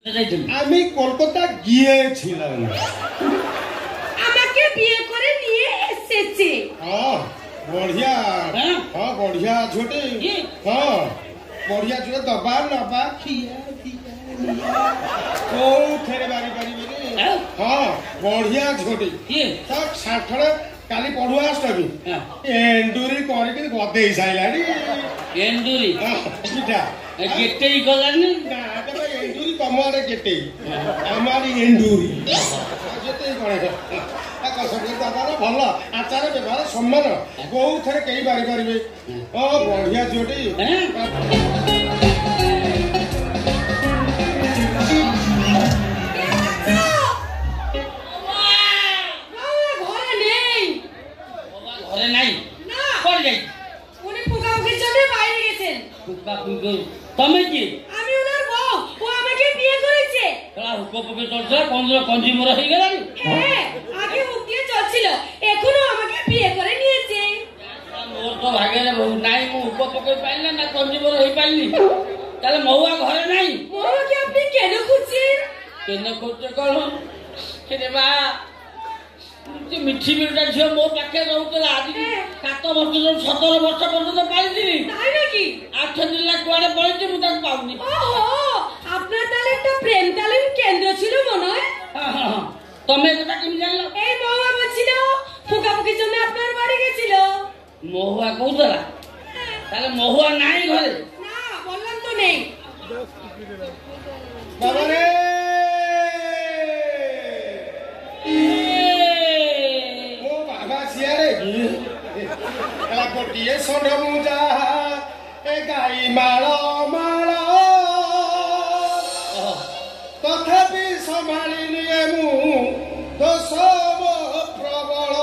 আমি কলকাতা গিয়েছিলাম। আমাকে বিয়ে করে নিয়ে এসেছে। বঢ়িয়া। হ্যাঁ বঢ়িয়া ছোটে। হ্যাঁ বঢ়িয়া ছোটে দবা নবা খিয়া কোଉଥିରେ ବାରି ପାରିବେନି। ହଁ ବଢିଆ ଝୋଟି ଷାଠରେ କାଲି ପଢୁଆ ଆସୁଛନ୍ତି ଏଣ୍ଡୁରି କରିକି ଗଦେଇ ସାଇଲାଣି। ଏଣ୍ଡୁରି ପିଠା ଗେଟେଇ ଗଲାନି ନା ଏଣ୍ଡୁରି ତମ ଆଡେ ଗେଟେଇ ଆମର ଏଣ୍ଡୁରି ଯେତେ ଭଲ ଆଚାର ବ୍ୟବହାର ସମ୍ମାନ କୋଉଥିରେ କେହି ବାରି ପାରିବେ। ବଢିଆ ଝିଅଟି। তুমি কি? আমি ওনার বউ, ও আমাকে বিয়ে করেছে। তাহলে হুকোপকে চলছে কন্দ্র কঞ্জিমর হয়ে গেল। হ্যাঁ আগে হুক দিয়ে চলছিল, এখনো আমাকে বিয়ে করে নিয়েছে। মোর তো ভাগের বউ নাই, মু হুকোপকে পাইলে না কঞ্জিমর হই পাইলি। তাহলে মহুয়া ঘরে নাই। মহুয়াকে আপনি কেন খুঁজছেন? কেন খুঁজছে কোন কেরে মা মিঠি মিঠা ঝিও মো পাখে রହୁଥିଲା আজ 7 ବର୍ଷ 17 ବର୍ଷ পর্যন্ত পাইছিলি। তাই নাকি? 8 দিন কুয়াড়ে পড়েছি মু তাকে পাউনি। ওহো আপনার তাহলে একটা প্রেম তালিম কেন্দ্র ছিল মনে হয়। তুমি এটা কেমন জানলো? এই মহুয়া বলছিল ফুকাফুকির জন্য আপনার বাড়ি গেছিল। মহুয়া কৌতলা? তাহলে মহুয়া নাই ঘরে? না বললাম তো নেই। বাবা রে ମୋ ବାବା ସିଆରେ ହେଲା ଗୋଟିଏ ଷଣ୍ଢ ମୁଁ ଯାହା ଏ ଗାଈ ମାଳ ମାଳ ତଥାପି ସମ୍ଭାଳି ନିଏ ମୁଁ ଦୋଷ ପ୍ରବଳ।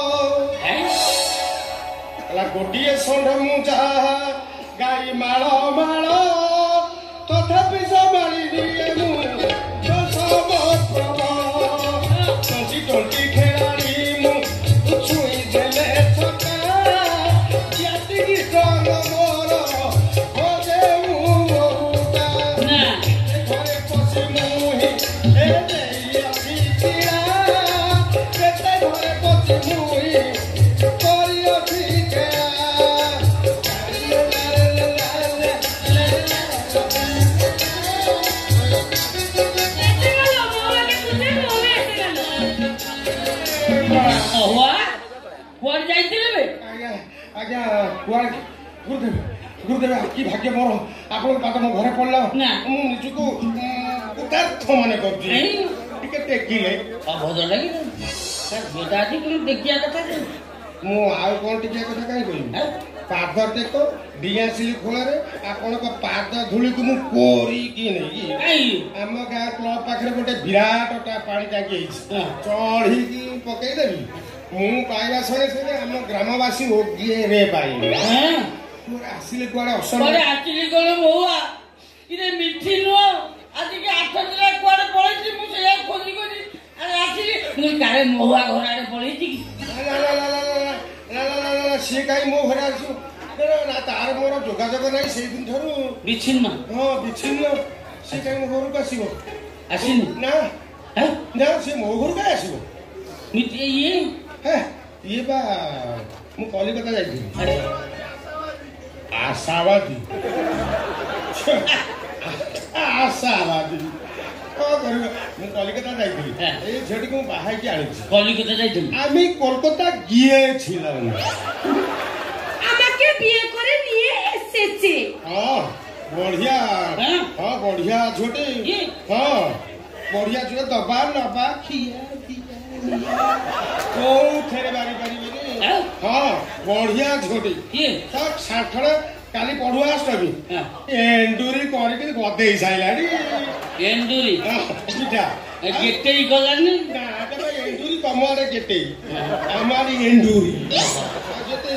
ହେଲା ଗୋଟିଏ ଷଣ୍ଢ ମୁଁ ଯାହା ଗାଈ ମାଳ ମାଳ ତଥାପି ସମ୍ଭାଳି ନିଏ ମୁଁ ଦୋଷ ପ୍ରବଳ। ଟଣ୍ଟି ଟଣ୍ଟି ଖେଳାଳି ମୁଁ ଛୁଇଁ ଦେଲେ ଛକା ଜାତିକି ଷ୍ଟ୍ରଙ୍ଗ ମୋର ଖୋଜେ ମୁଁ ଓଟା ଘରେ ପଶି ମୁହିଁ ଏ ଦେଇ ଆସିଥିଲା କେତେ ଘରେ ପଶି ମୁହିଁ କରିଅଛି ଆଜ୍ଞା କୁଆଡ଼େ ଗୁରୁଦେବ କି ଭାଗ୍ୟ ମୋର ଆପଣଙ୍କ ପାଦ ମୋ ଘରେ ପଡ଼ିଲା। ମୁଁ ନିଜକୁ କୃତାର୍ଥ ମନେ କରୁଛି। ଟିକେ ଟେକିଲେ ଅଭଦ୍ର ଲାଗି ଦେଖିବା କଥା। ମୁଁ ଆଉ କଣ ଟିକେ କଥା କାହିଁ କହିବି? ପାଦ ଟେକ ଡିଆସିଲି ଖୋଳାରେ ଆପଣଙ୍କ ପାଦ ଧୂଳିକୁ ମୁଁ କୋରିକି ନେଇକି ଆମ ଗାଁ କ୍ଲବ ପାଖରେ ଗୋଟେ ବିରାଟ ପାଣି ଟାଙ୍କି ହେଇଛି ଚଢିକି ପକେଇଦେବି। ମୁଁ ପାଇବା ସଙ୍ଗେ ସଙ୍ଗେ ଆମ ଗ୍ରାମବାସୀ ଓଗିରେ ପାଇବେ। ଆସିଲେ କୁଆଡେ ଅସମ୍ଭବ ଆସିଲି କଣ ମହୁଆ ଇରେ ମିଠି ନୁହଁ ଆଜିକି 8 ଦିନ କୁଆଡେ ପଳେଇଛି ମୁଁ ସେଇଆ ଖୋଜି ଖୋଜି ଆସିଲି ମୁଁ କାଳେ ମହୁଆ ଘର ଆଡେ ପଳେଇଛି କି? ସିଏ କାହିଁ ମୋ ଘରେ ଆସିବ? ନା ତାର ମୋର ଯୋଗାଯୋଗ ନାହିଁ ସେଇଦିନ ଠାରୁ ବିଚ୍ଛିନ୍ନ। ହଁ ବିଚ୍ଛିନ୍ନ। ସିଏ କାହିଁ ମୋ ଘରକୁ ଆସିବ? ଆସିନି ନା ନା ସିଏ ମୋ ଘରକୁ କାହିଁ ଆସିବ? ଇଏ ବା ମୁଁ କଲିକତା ଯାଇଥିଲି। ଆଶାବାଦୀ ଆଶାବାଦୀ କଣ କରିବ? ମୁଁ କଲିକତା ଯାଇଥିଲି, এই ঝিটিকে ମୁଁ বাহাইকি আনিছি। কলিকতা যাইছিলি? আমি কলকাতা গিয়েছিলাম। আমাকে বিয়ে করে নিয়ে এসেছে। বঢ়িয়া। হ্যাঁ বঢ়িয়া ঝোটে। হ্যাঁ বঢ়িয়া ঝোটে দবা নবা খিয়া କୋଉଥିରେ ବାରି ପାରିବେନି। ହଁ ବଢିଆ ଝୋଟି ଷାଠରେ କାଲି ପଢୁଆ ଆସୁଛନ୍ତି ଏଣ୍ଡୁରି କରିକି ଗଦେଇ ସାଇଲାଣି। ଏଣ୍ଡୁରି ପିଠା ଗେଟେଇ ଗଲାନି ନା ଏଣ୍ଡୁରି ତମ ଆଡେ ଗେଟେଇ ଆମର ଏଣ୍ଡୁରି ଯେତେ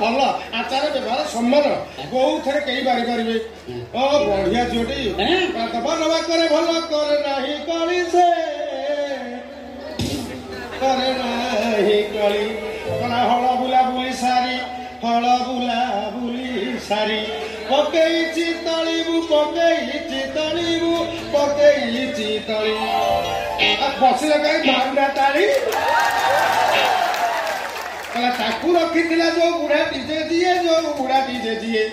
ଭଲ ଆଚାର ବ୍ୟବହାର ସମ୍ମାନ କୋଉଥିରେ କେହି ବାରି ପାରିବେ। ବଢିଆ ଝିଅଟି ଦବା ନବା କରେ ଭଲ କରେ ନାହିଁ କଳି ସେ করে ନାହିଁ କଳି ହଳ ବୁଲା ବୁଲି ସାରି ହଳ ବୁଲା ବୁଲି ସାରି ପକେଇଛି ତଳିବୁ ପକେଇଛି ତଳି ବସିଲେ କାହିଁ ମାରୁନା ତାଳି କହିଲା ତାକୁ ରଖିଥିଲା ଯୋଉ ବୁଢାଟି ଯେ ଯିଏ ଯୋଉ ବୁଢାଟି ଯେ ଯିଏ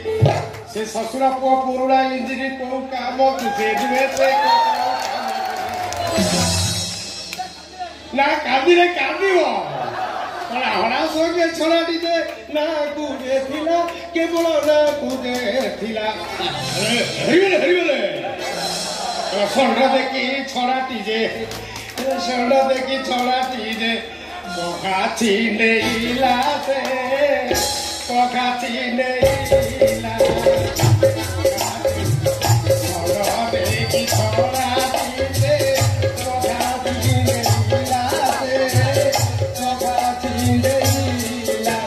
ସେ ଶ୍ୱଶୁର ପୁଅ ପୁରୁଣା ଇଞ୍ଜିନ କୋଉ କାମକୁ ସେ ଯିବେ ସେ ନା କାନ୍ଦିରେ କାନ୍ଦିବ ହଣା ସଙ୍ଗେ ଛଣାଟି ଯେ ନା କୁରେ ଥିଲା କେବଳ ନା କୁରେ ଥିଲା ହରିଗଲେ ଷଣ୍ଢ ଦେଖି ଛଣାଟି ଯେ ଷଣ୍ଢ ଦେଖି ଛଣାଟି ଯେ ପଖା ଛିଣ୍ଡେଇଲା ସେ ପଖା ଛିଣ୍ଡେଇଲା ଷଣ୍ଢ ଦେଖି ଛଣାଟି ଯେ ପଖା ଛିଣ୍ଡେଇଲା ସେ ପଖା ଛିଣ୍ଡେଇଲା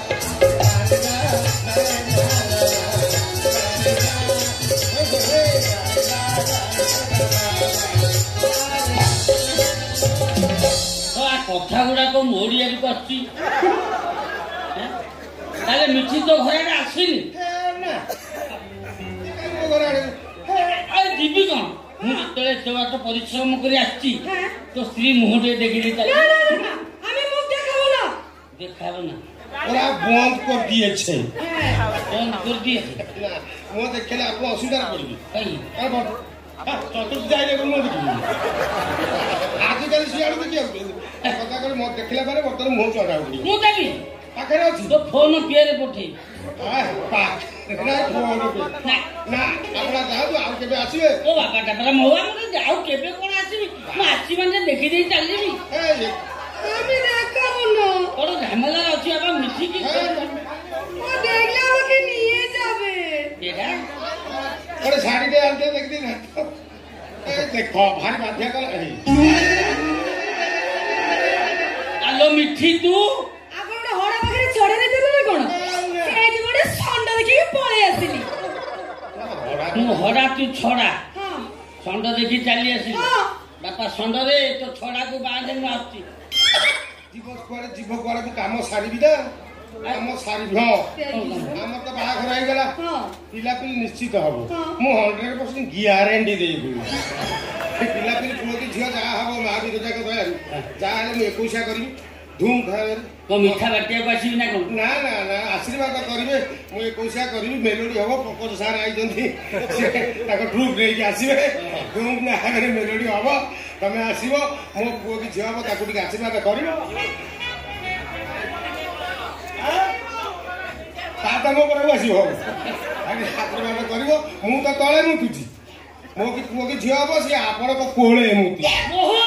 କଥା ଗୁଡାକ ମୋଡ଼ିଆକୁ ଆସୁଛି ତାହେଲେ ମିଠି ତ ଘରେ ଆସିନି ଯିବି କଣ ମୁଁ ଯେତେବେଳେ ଏତେ ବାଟ ପରିଶ୍ରମ କରି ଆସିଛି ତୋ ସ୍ତ୍ରୀ ମୁହଁ ଟିକେ ଦେଖିଲି দেখাবো না ওরা বন্ধ করে দিয়েছে বন্ধ করে দিয়েছে ও দেখলে আপনি অসুবিধা করবি তাই চতুর্থ যাইলে কোনো দেখিবি আজকাল সিয়াড়ু দেখি কথা করে মত দেখিলা পরে বর্তমান মুহ চড়া উঠি ମୁଁ ଦେବି ପାଖରେ ଅଛି ତୋ ଫୋନ ପିଏରେ ପଠେଇ ନା ଆପଣ ଯାଆନ୍ତୁ ଆଉ କେବେ ଆସିବେ ଓ ବାପାଟା ପରା ମୋ ଆମର ଆଉ কেবে କଣ ଆସିବି ମୁଁ ଆସିବି ମାନେ ଦେଖିଦେଇ ଚାଲିଯିବି আমি দেখাবো না তোর ঝামেলা আছে আবার মিশিকি ও দেখলে আমাকে নিয়ে যাবে এটা ওরে শাড়িতে আনতে দেখবি না দেখো ভারী বাধ্য কল আলো মিঠি তু আপন ওটা হড়া পাখরে চড়ে দিতে না কোন এই যে বড় ষণ্ড দেখি পড়ে আসিলি ମୁଁ ହଡ଼ା ତୁ ଛଡ଼ା হ্যাঁ ଷଣ୍ଢ ଦେଖି ଚାଲି ଆସିଲି হ্যাঁ ବାପା ଷଣ୍ଢରେ ତୋ ଛଡ଼ାକୁ ବାঁଧେ ମୁଁ ଆସୁଛି ଯିବ କୁଆଡେ ମୁଁ କାମ ସାରିବି ନା କାମ ସାରିବି ହଁ ଆମର ତ ବାହାଘର ହେଇଗଲା ପିଲାପିଲି ନିଶ୍ଚିତ ହବ ମୁଁ 100% ଗ୍ୟାରେଣ୍ଟି ଦେଇବି ପିଲାପିଲି ପୁଅ କି ଝିଅ ଯାହା ହବ ମା ବିରଜାଙ୍କ ଦୟାରୁ ଯାହା ହେଲେ ମୁଁ 21 କରିବି ଧୁମ୍ ଧାମରେ କଣ ମିଠା ବାଟିବାକୁ ଆସିବି ନା କଣ ନା ନା ନା ଆଶୀର୍ବାଦ କରିବେ ମୁଁ 21 କରିବି ମେଲୋଡି ହବ ପଙ୍କଜ ସାର୍ ଆଇଛନ୍ତି ତାଙ୍କ ଟ୍ରୁପ୍ ନେଇକି ଆସିବେ ଧୁମ୍ ଧାମରେ ମେଲୋଡି ହବ ତମେ ଆସିବ ମୋ ପୁଅ କି ଝିଅ ହବ ତାକୁ ଟିକେ ଆଶୀର୍ବାଦ କରିବ ତା ମୋ ପାଖକୁ ଆସିବ ଆଶୀର୍ବାଦ କରିବ ମୁଁ ତ ତଳେ ମୁତୁଛି ମୋ କି ପୁଅ କି ଝିଅ ହବ ସିଏ ଆପଣଙ୍କ କୋଳେ ମୁତି ଓହୋ